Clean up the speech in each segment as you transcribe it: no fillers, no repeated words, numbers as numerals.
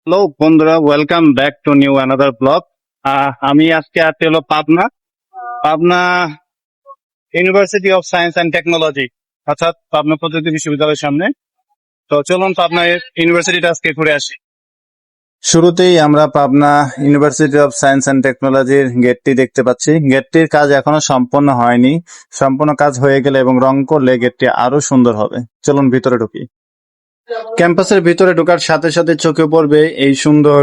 Hello বন্ধুরা, welcome back to new another blog. আমি আজকে আছি হলো Pabna Pabna university of science and technology, অর্থাৎ পাবনা প্রযুক্তি বিশ্ববিদ্যালয়ের সামনে। তো চলুন পাবনা ইউনিভার্সিটিটা আজকে ঘুরে আসি। শুরুতেই আমরা Pabna university of science and টেকনোলজির গেটটি দেখতে পাচ্ছি। গেটটির কাজ এখনো সম্পূর্ণ হয়নি। সম্পূর্ণ কাজ হয়ে গেলে এবং রং করলে গেটটি আরো সুন্দর হবে। চলুন ভিতরে ঢুকি। ক্যাম্পাসের ভিতরে ঢোকার সাথে সাথে চোখে পড়বে এই সুন্দর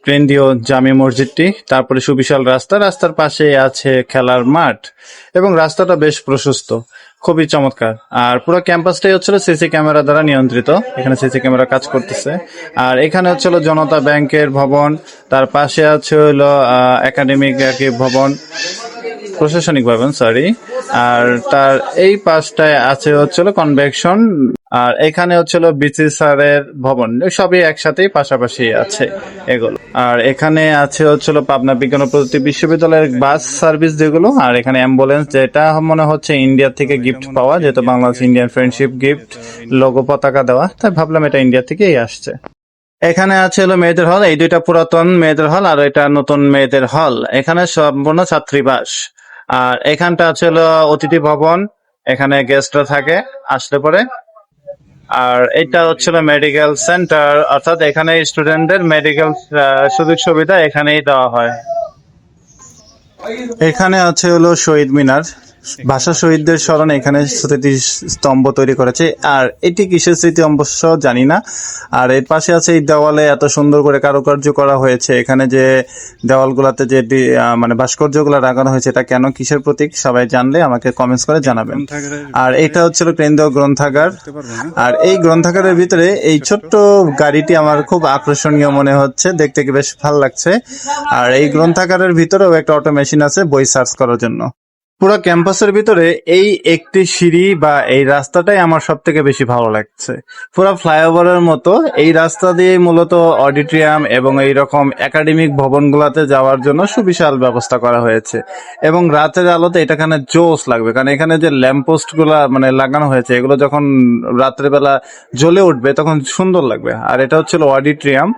কেন্দ্রীয় জামে মসজিদটি, তারপরে সুবিশাল রাস্তা, রাস্তার পাশে আছে খেলার মাঠ এবং রাস্তাটা বেশ প্রশস্ত, খুবই চমৎকার। আর পুরো ক্যাম্পাসটাই হচ্ছিল সিসি ক্যামেরা দ্বারা নিয়ন্ত্রিত। এখানে সিসি ক্যামেরা কাজ করতেছে। আর এখানে হচ্ছিল জনতা ব্যাংকের ভবন, তার পাশে আছে হলো একাডেমিক ভবন, প্রশাসনিক ভবন, সরি। আর তার এই পাশটায় আছে হচ্ছিল কনভেকশন। আর এখানে হচ্ছিল বিসি স্যারের ভবন। সবই একসাথেই পাশাপাশি আছে এগুলো। আর এখানে আছে হচ্ছিল পাবনা বিজ্ঞান ও প্রযুক্তি বিশ্ববিদ্যালয়ের বাস সার্ভিস যেগুলো। আর এখানে অ্যাম্বুলেন্স, যেটা মনে হচ্ছে ইন্ডিয়া থেকে গিফট পাওয়া, যেহেতু Bangladesh Indian friendship gift logo পতাকা দেওয়া, তাই ভাবলাম এটা ইন্ডিয়া থেকেই আসছে। এখানে আছে হলো মেয়েদের হল, এই দুইটা পুরাতন মেয়েদের হল আর এটা নতুন মেয়েদের হল। এখানে সম্পূর্ণ ছাত্রীবাস। আর এখানটা আছে হলো অতিথি ভবন, এখানে গেস্টরা থাকে আসলে পরে। আর এটা হচ্ছিল মেডিকেল সেন্টার, অর্থাৎ এখানে স্টুডেন্টদের মেডিকেল সুযোগ সুবিধা এখানেই দেওয়া হয়। এখানে আছে হলো শহীদ মিনার, ভাষা শহীদদের স্মরণে এখানে স্মৃতি স্তম্ভ তৈরি করেছে। আর এটি কিসের স্মৃতি অবশ্য জানি না। আর এর পাশে আছে এই দেওয়ালে এত সুন্দর করে কারুকার্য করা হয়েছে। এখানে যে দেওয়ালগুলোতে যে মানে ভাস্কর্যগুলো লাগানো হয়েছে, এটা কেন, কিসের প্রতীক, সবাই জানলে আমাকে কমেন্টস করে জানাবেন। আর এটা হচ্ছিল কেন্দ্রীয় গ্রন্থাগার। আর এই গ্রন্থাগারের ভিতরে এই ছোট্ট গাড়িটি আমার খুব আকর্ষণীয় মনে হচ্ছে, দেখতে কি বেশ ভালো লাগছে। আর এই গ্রন্থাগারের ভিতরেও একটা অটো মেশিন আছে বই সার্চ করার জন্য। পুরো ক্যাম্পাসের ভিতরে এই একটি সিঁড়ি বা এই রাস্তাটাই আমার সব থেকে বেশি ভালো লাগছে। পুরো ফ্লাইওভারের মতো এই রাস্তা দিয়ে মূলত অডিটোরিয়াম এবং এই রকম একাডেমিক ভবনগুলোতে যাওয়ার জন্য সুবিশাল ব্যবস্থা করা হয়েছে। এবং রাতের আলোতে এটাখানে জোস লাগবে, কারণ এখানে যে ল্যাম্পপোস্ট গুলা মানে লাগানো হয়েছে, এগুলো যখন রাত্রের বেলা জ্বলে উঠবে তখন সুন্দর লাগবে। আর এটা হচ্ছিল অডিটোরিয়াম,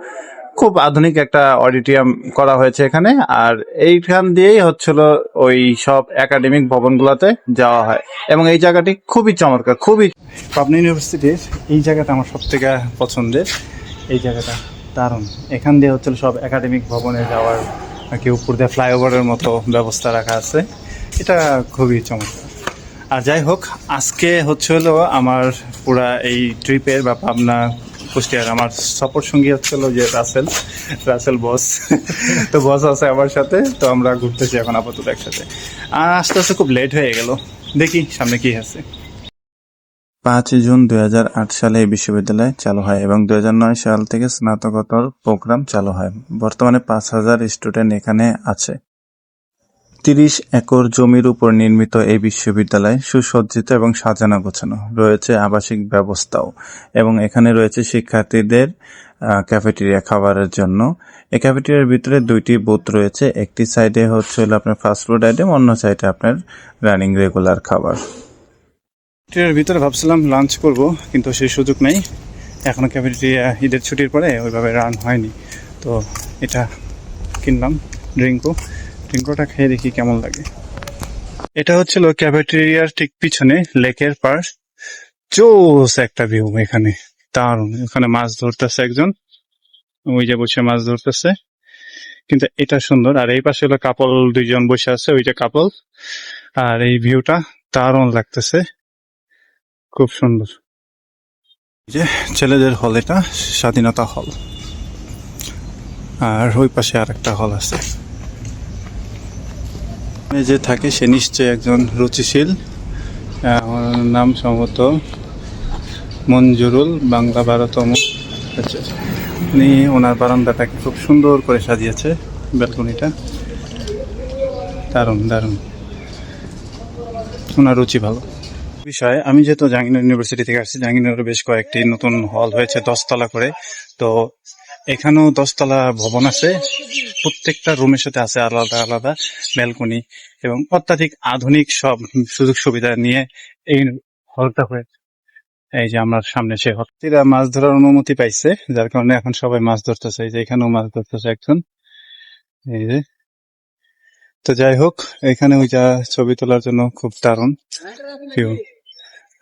খুব আধুনিক একটা অডিটোরিয়াম করা হয়েছে এখানে। আর এইখান দিয়েই হচ্ছিল ওই সব একাডেমিক ভবনগুলোতে যাওয়া হয় এবং এই জায়গাটি খুবই চমৎকার, খুবই। পাবনা ইউনিভার্সিটির এই জায়গাটা আমার সব থেকে পছন্দের। এই জায়গাটা দারুণ। এখান দিয়ে হচ্ছিল সব একাডেমিক ভবনে যাওয়ার আর কি উপর দিয়ে ফ্লাইওভারের মতো ব্যবস্থা রাখা আছে। এটা খুবই চমৎকার। আর যাই হোক, আজকে হচ্ছে হলো আমার পুরা এই ট্রিপের বা পাবনা কুষ্টিয়ার আমার সফর সঙ্গী হচ্ছিল যে রাসেল বস। তো বস আছে আমার সাথে, তো আমরা ঘুরতেছি এখন আপাতত একসাথে। আস্তে আস্তে খুব লেট হয়ে গেল, দেখি সামনে কি আছে। 5 জুন 2008 সালে এই বিশ্ববিদ্যালয় চালু হয় এবং 2009 সাল থেকে স্নাতকোত্তর প্রোগ্রাম চালু হয়। বর্তমানে 5,000 স্টুডেন্ট এখানে আছে। 30 একর জমির উপর নির্মিত এই বিশ্ববিদ্যালয় সুসজ্জিত এবং সাজানো গোছানো, রয়েছে আবাসিক ব্যবস্থাও এবং এখানে রয়েছে শিক্ষার্থীদের ক্যাফেটেরিয়া খাবারের জন্য। এই ক্যাফেটেরিয়ার ভিতরে 2টি বুথ রয়েছে, একটি সাইডে হচ্ছে আপনার ফাস্ট ফুড আইটেম, অন্য সাইডে আপনার রানিং রেগুলার খাবার। ক্যাফেটেরিয়ার ভিতরে ভাবছিলাম লাঞ্চ করব, কিন্তু সেই সুযোগ নেই। এখনো ক্যাফেটেরিয়া ঈদের ছুটির পরে ওইভাবে রান হয়নি, তো এটা কিনলাম ড্রিঙ্কোটা খেয়ে দেখি কেমন লাগে। এটা হচ্ছিল ক্যাফেটেরিয়ার ঠিক পিছনে লেকের পাশ। জোস একটা ভিউ এখানে, দারুণ। এখানে মাছ ধরতেছে একজন, ওই যে বসে মাছ ধরতেছে, কিন্তু এটা সুন্দর। আর এই পাশে হলো কাপল 2জন বসে আছে, ওইটা কাপল। আর এই ভিউটা দারুণ লাগতেছে, খুব সুন্দর। যে ছেলেদের হল, এটা স্বাধীনতা হল। আর ওই পাশে আর একটা হল আছে। যে থাকে সে নিশ্চয়ই একজন রুচিশীল, নাম সম্ভবত মঞ্জুরুল, বাংলা 12তম। উনি ওনার বারান্দাটাকে খুব সুন্দর করে সাজিয়েছে, ব্যালকনিটা দারুণ দারুণ, ওনার রুচি ভালো। বিষয়, আমি যেহেতু জাহাঙ্গীরনগর ইউনিভার্সিটি থেকে আসছি, জাহাঙ্গীরনগরে বেশ কয়েকটি নতুন হল হয়েছে 10 তলা করে। তো এখানেও 10 তলা ভবন আছে, প্রত্যেকটা রুমের সাথে আছে আলাদা আলাদা ব্যালকনি এবং অত্যাধিক আধুনিক সব সুযোগ সুবিধা নিয়ে এই হলটা হয়েছে। এই যে আমার সামনে সে হত্তিরা মাছ ধরার অনুমতি পাইছে, যার কারণে এখন সবাই মাছ ধরতেছে। এই যে এখানেও মাছ ধরতেছে একজন। এই যে, তো যাই হোক, এখানে ওই যা ছবি তোলার জন্য খুব দারুণ ভিউ।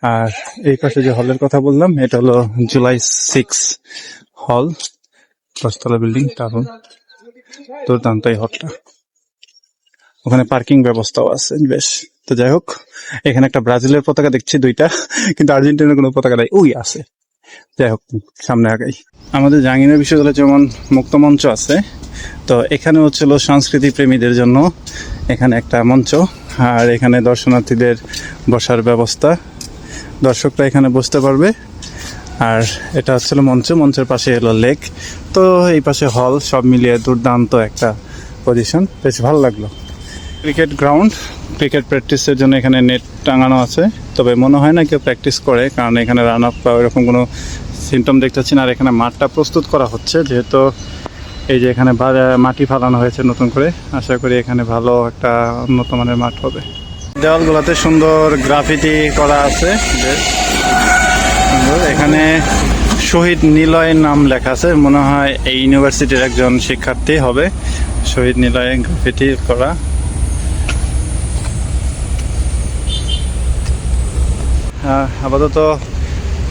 আর এই পাশে যে হলের কথা বললাম, এটা হলো জুলাই 6 হল, 10তলা বিল্ডিং, দারুণ দুর্দান্ত এই হলটা। ওখানে পার্কিং ব্যবস্থাও আছে বেশ। তো যাই হোক, এখানে একটা ব্রাজিলের পতাকা দেখছি দুইটা, কিন্তু আর্জেন্টিনার কোনো পতাকা নাই, ওই আছে। যাই হোক, সামনে আগাই। আমাদের জাহাঙ্গীরনগর বিশ্ববিদ্যালয়ে যেমন মুক্ত মঞ্চ আছে, তো এখানে হচ্ছিল সংস্কৃতি প্রেমীদের জন্য এখানে একটা মঞ্চ। আর এখানে দর্শনার্থীদের বসার ব্যবস্থা, দর্শকরা এখানে বসতে পারবে। আর এটা হচ্ছিল মঞ্চ, মঞ্চের পাশে এলো লেক, তো এই পাশে হল, সব মিলিয়ে দুর্দান্ত একটা পজিশন, বেশ ভালো লাগলো। ক্রিকেট গ্রাউন্ড, ক্রিকেট প্র্যাকটিসের জন্য এখানে নেট টাঙানো আছে, তবে মনে হয় না কেউ প্র্যাকটিস করে, কারণ এখানে রান আপ বা ওইরকম কোনো সিমটম দেখতেছি না। আর এখানে মাঠটা প্রস্তুত করা হচ্ছে, যেহেতু এই যে এখানে মাটি ফালানো হয়েছে নতুন করে, আশা করি এখানে ভালো একটা উন্নত মানের মাঠ হবে। দেওয়ালগুলোতে সুন্দর গ্রাফিটি করা আছে, বেশ সুন্দর। এখানে শহীদ নিলয়ের নাম লেখা আছে, মনে হয় এই ইউনিভার্সিটির একজন শিক্ষার্থী হবে। শহীদ নিলয়ে গ্রাফিটি করা। আপাতত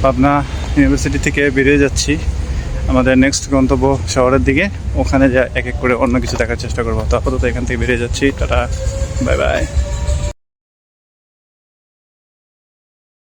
পাবনা ইউনিভার্সিটি থেকে বেরিয়ে যাচ্ছি আমাদের নেক্সট গন্তব্য শহরের দিকে। ওখানে যা এক এক করে অন্য কিছু দেখার চেষ্টা করবো। তো আপাতত এখান থেকে বেরিয়ে যাচ্ছি, টাটা, বাই বাই।